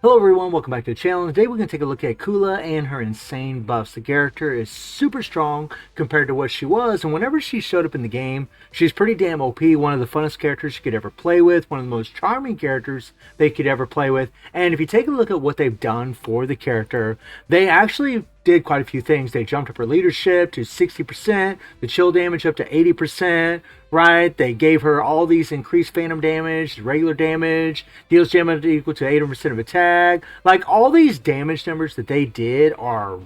Hello everyone, welcome back to the channel. Today we're going to take a look at Kula and her insane buffs. The character is super strong compared to what she was, and whenever she showed up in the game, she's pretty damn OP, one of the funnest characters you could ever play with, one of the most charming characters they could ever play with. And if you take a look at what they've done for the character, they actually did quite a few things. They jumped up her leadership to 60%, the chill damage up to 80%, right? They gave her all these increased phantom damage, regular damage, deals damage equal to 80% of attack. Like, all these damage numbers that they did are,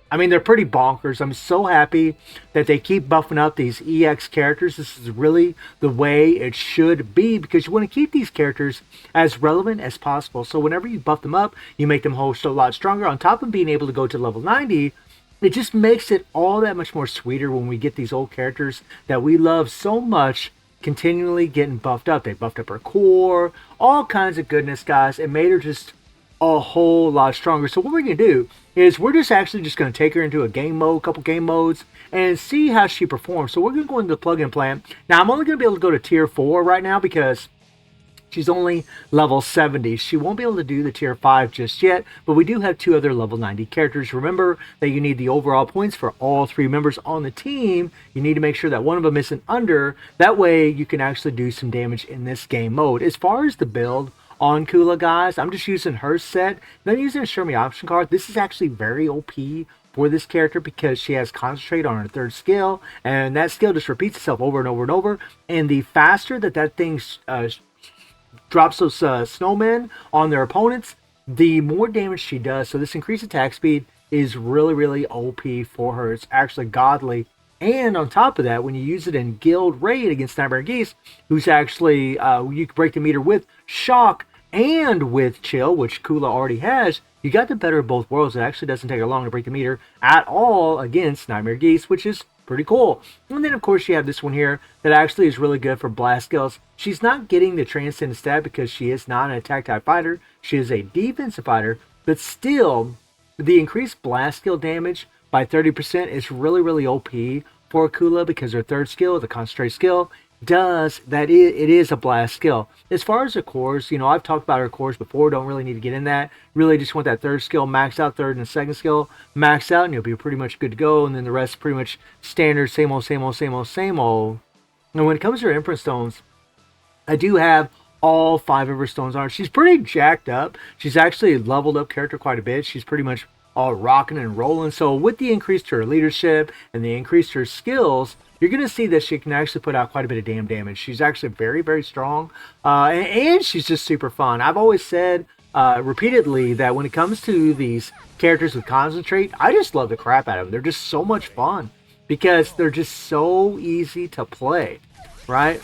I mean, they're pretty bonkers. I'm so happy that they keep buffing up these EX characters. This is really the way it should be, because you want to keep these characters as relevant as possible. So whenever you buff them up, you make them host a lot stronger. On top of being able to go to level 90, it just makes it all that much more sweeter when we get these old characters that we love so much continually getting buffed up. They buffed up her core, all kinds of goodness, guys. It made her just a whole lot stronger. So what we're going to do is we're just going to take her into a game mode, couple game modes, and see how she performs. So we're going to go into the plug-in plan. Now, I'm only going to be able to go to tier 4 right now because she's only level 70. She won't be able to do the tier 5 just yet, but we do have 2 other level 90 characters. Remember that you need the overall points for all 3 members on the team. You need to make sure that one of them isn't under. That way you can actually do some damage in this game mode. As far as the build on Kula, guys, I'm just using her set. Then using a Show Me Option card. This is actually very OP for this character because she has Concentrate on her 3rd skill, and that skill just repeats itself over and over and over. And the faster that thing drops those snowmen on their opponents, the more damage she does. So this increased attack speed is really OP for her. It's actually godly. And on top of that, when you use it in Guild Raid against Nightmare Geese, who's actually, you can break the meter with Shock and with Chill, which Kula already has, you got the better of both worlds. It actually doesn't take her long to break the meter at all against Nightmare Geese, which is pretty cool. And then, of course, you have this one here that actually is really good for blast skills. She's not getting the Transcendent stat because she is not an attack type fighter. She is a defensive fighter, but still, the increased blast skill damage by 30% is really OP for Kula because her 3rd skill, the Concentrate skill, does that. It is a blast skill. As far as her cores, you know, I've talked about her cores before. Don't really need to get in that. Really just want that 3rd skill maxed out, 3rd and 2nd skill maxed out, and you'll be pretty much good to go. And then the rest pretty much standard, same old. And when it comes to her Emperor Stones, I do have all 5 of her stones on her. She's pretty jacked up. She's actually leveled up character quite a bit. She's pretty much all rocking and rolling. So with the increase to her leadership and the increase to her skills, you're going to see that she can actually put out quite a bit of damn damage. She's actually very strong, and she's just super fun. I've always said repeatedly that when it comes to these characters with Concentrate, I just love the crap out of them. They're just so much fun because they're just so easy to play, right?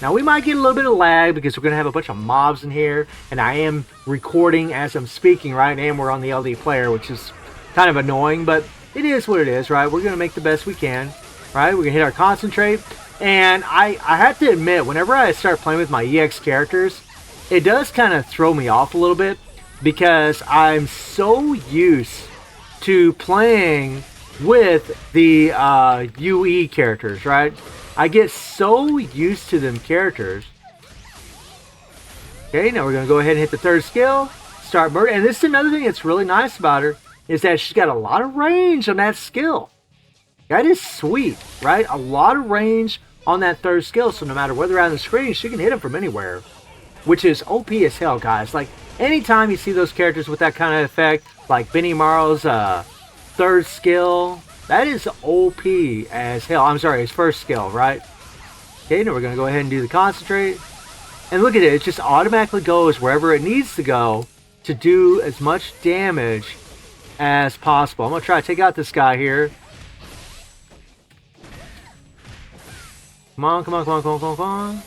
Now, we might get a little bit of lag because we're going to have a bunch of mobs in here, and I am recording as I'm speaking, right? And we're on the LD player, which is kind of annoying, but it is what it is, right? We're going to make the best we can, right? We're going to hit our Concentrate, and I have to admit, whenever I start playing with my EX characters, it does kind of throw me off a little bit because I'm so used to playing with the UE characters, right? I get so used to them characters. Okay, now we're going to go ahead and hit the 3rd skill. Start murder. And this is another thing that's really nice about her, is that she's got a lot of range on that skill. That is sweet, right? A lot of range on that 3rd skill. So no matter where they're on the screen, she can hit them from anywhere. Which is OP as hell, guys. Like, anytime you see those characters with that kind of effect, like Benny Morrow's 3rd skill, that is OP as hell. I'm sorry, his 1st skill, right? Okay, now we're going to go ahead and do the Concentrate. And look at it. It just automatically goes wherever it needs to go to do as much damage as possible. I'm going to try to take out this guy here. Come on.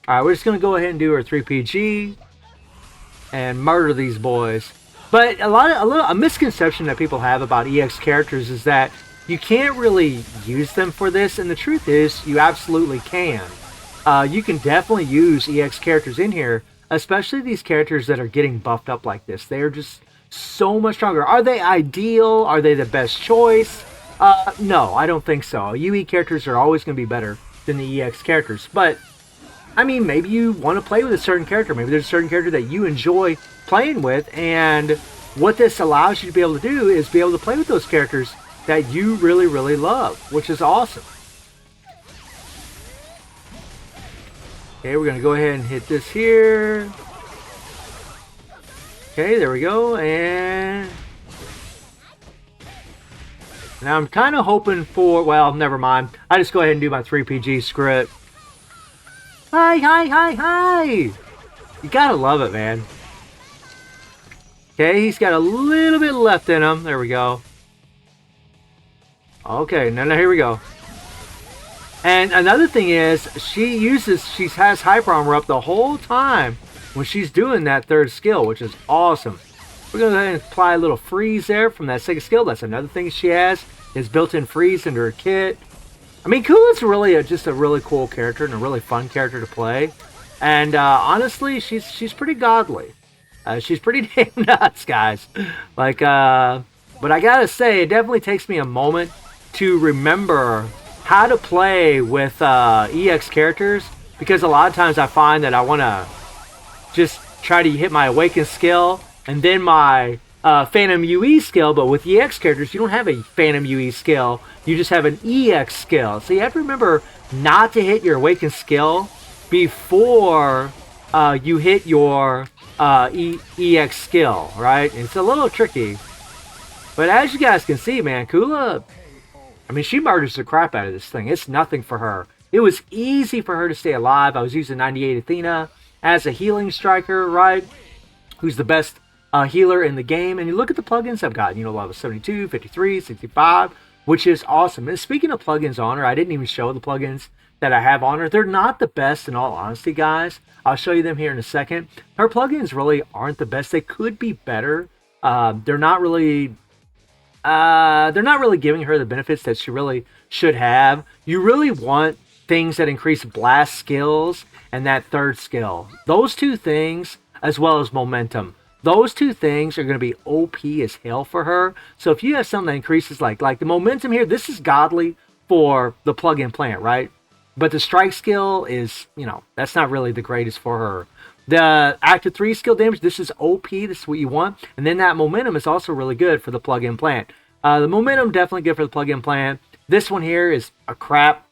Alright, we're just going to go ahead and do our 3PG and murder these boys. But a misconception that people have about EX characters is that you can't really use them for this, and the truth is you absolutely can. You can definitely use EX characters in here, especially these characters that are getting buffed up like this. They're just so much stronger. Are they ideal? Are they the best choice? No, I don't think so. UE characters are always going to be better than the EX characters, but I mean, maybe you want to play with a certain character. Maybe there's a certain character that you enjoy playing with, and what this allows you to be able to do is be able to play with those characters that you really, really love, which is awesome. Okay, we're going to go ahead and hit this here. Okay, there we go, and now I'm kind of hoping for, well, never mind. I just go ahead and do my 3PG script. Hi, hi, hi, hi! You gotta love it, man. Okay, he's got a little bit left in him. There we go. Okay, now here we go. And another thing is, she has hyper armor up the whole time when she's doing that third skill, which is awesome. We're going to go ahead and apply a little freeze there from that second skill. That's another thing she has, is built-in freeze into her kit. I mean, Kuls really just a really cool character and a really fun character to play. And honestly, she's pretty godly. She's pretty damn nuts, guys. Like, but I gotta say, it definitely takes me a moment to remember how to play with EX characters, because a lot of times I find that I want to just try to hit my Awaken skill and then my Phantom UE skill, but with EX characters, you don't have a Phantom UE skill. You just have an EX skill. So you have to remember not to hit your Awaken skill before you hit your EX skill, right? It's a little tricky. But as you guys can see, man, Kula, I mean, she murders the crap out of this thing. It's nothing for her. It was easy for her to stay alive. I was using 98 Athena as a healing striker, right? Who's the best healer in the game. And you look at the plugins I've got, you know, level 72, 53, 65, which is awesome. And speaking of plugins on her, I didn't even show the plugins that I have on her. They're not the best, in all honesty, guys. I'll show you them here in a second. Her plugins really aren't the best. They could be better. They're not really giving her the benefits that she really should have. You really want things that increase blast skills and that third skill. Those two things, as well as momentum. Those two things are going to be OP as hell for her. So if you have something that increases like the momentum here, this is godly for the plug-in plant, right? But the strike skill is, you know, that's not really the greatest for her. The active 3 skill damage, this is OP, this is what you want. And then that momentum is also really good for the plug-in plant. The momentum, definitely good for the plug-in plant. This one here is a crap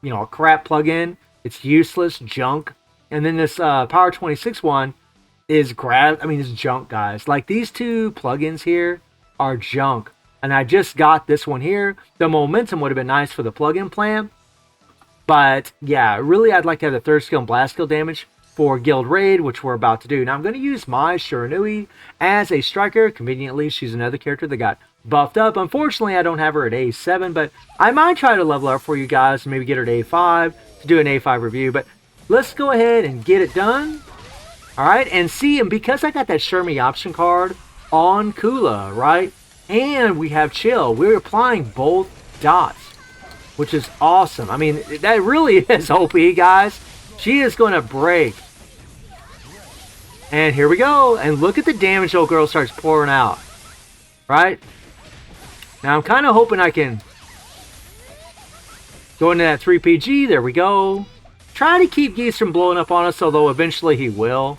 plug-in. It's useless, junk. And then this Power 26 one is it's junk, guys. Like, these two plugins here are junk. And I just got this one here. The momentum would have been nice for the plug-in plant. But yeah, really I'd like to have the third skill and blast skill damage for Guild Raid, which we're about to do. Now I'm going to use my Shiranui as a striker. Conveniently, she's another character that got buffed up. Unfortunately, I don't have her at A7, but I might try to level up for you guys and maybe get her to A5 to do an A5 review. But let's go ahead and get it done. Alright, and see, and because I got that Shermie option card on Kula, right? And we have Chill, we're applying both dots, which is awesome. I mean, that really is OP, guys. She is going to break. And here we go. And look at the damage old girl starts pouring out. Right? Now, I'm kind of hoping I can go into that 3PG. There we go. Try to keep Geese from blowing up on us, although eventually he will.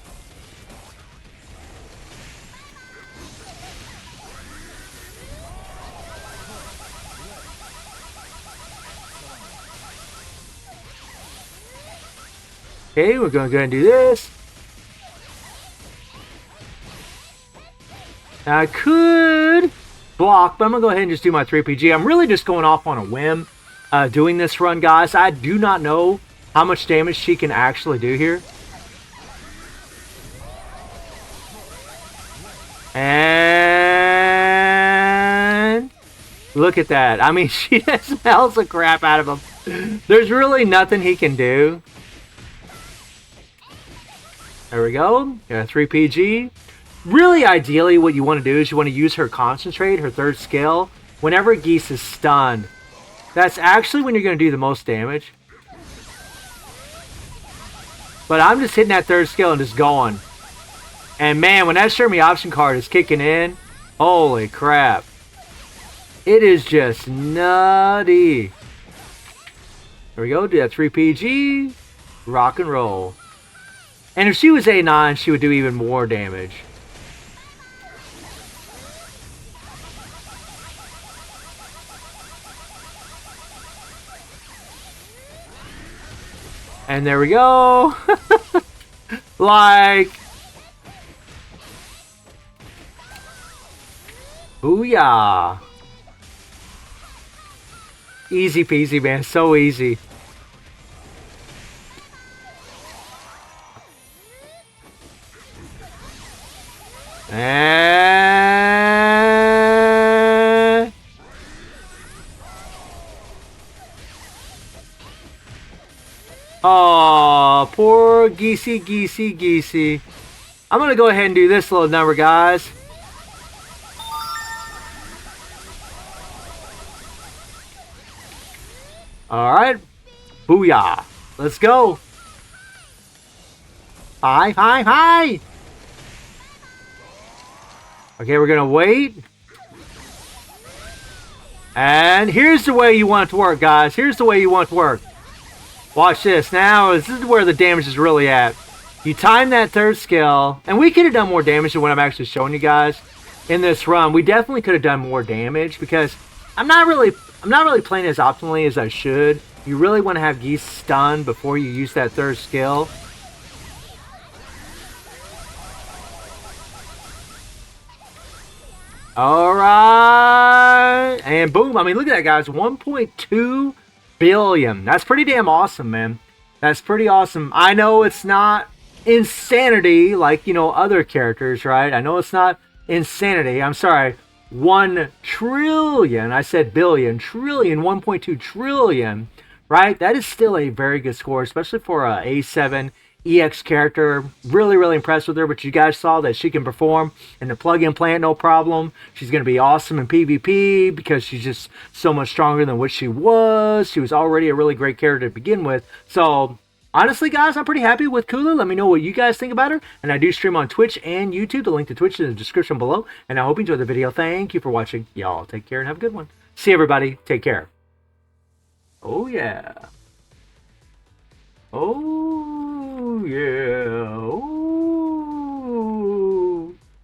Okay, we're going to go ahead and do this. Now, I could block, but I'm going to go ahead and just do my 3PG. I'm really just going off on a whim doing this run, guys. I do not know how much damage she can actually do here. And look at that. I mean, she just smells the crap out of him. There's really nothing he can do. There we go. Got a 3PG. Really, ideally, what you want to do is you want to use her Concentrate, her third skill, whenever Geese is stunned. That's actually when you're going to do the most damage. But I'm just hitting that third skill and just going. And man, when that Shermie option card is kicking in, holy crap. It is just nutty. There we go. Do that 3PG. Rock and roll. And if she was A9, she would do even more damage. And there we go. Like. Booyah. Easy peasy, man. So easy. And... oh, poor Geesey. I'm going to go ahead and do this little number, guys. Alright. Booyah. Let's go. Hi. Okay, we're going to wait. And here's the way you want it to work, guys. Here's the way you want it to work. Watch this. Now, this is where the damage is really at. You time that third skill. And we could have done more damage than what I'm actually showing you guys in this run. We definitely could have done more damage because I'm not really playing as optimally as I should. You really want to have Geese stunned before you use that third skill. Alright. And boom. I mean, look at that, guys. 1.2 billion. That's pretty damn awesome, man. That's pretty awesome. I know it's not insanity like, you know, other characters, right? I know it's not insanity. I'm sorry. 1 trillion. I said billion. Trillion. 1.2 trillion. Right? That is still a very good score, especially for a A7 EX character. Really impressed with her, but you guys saw that she can perform in the plug-in plant, no problem. She's going to be awesome in PvP because she's just so much stronger than what she was. She was already a really great character to begin with. So, honestly, guys, I'm pretty happy with Kula. Let me know what you guys think about her. And I do stream on Twitch and YouTube. The link to Twitch is in the description below. And I hope you enjoyed the video. Thank you for watching. Y'all take care and have a good one. See everybody. Take care. Oh, yeah. Oh, yeah.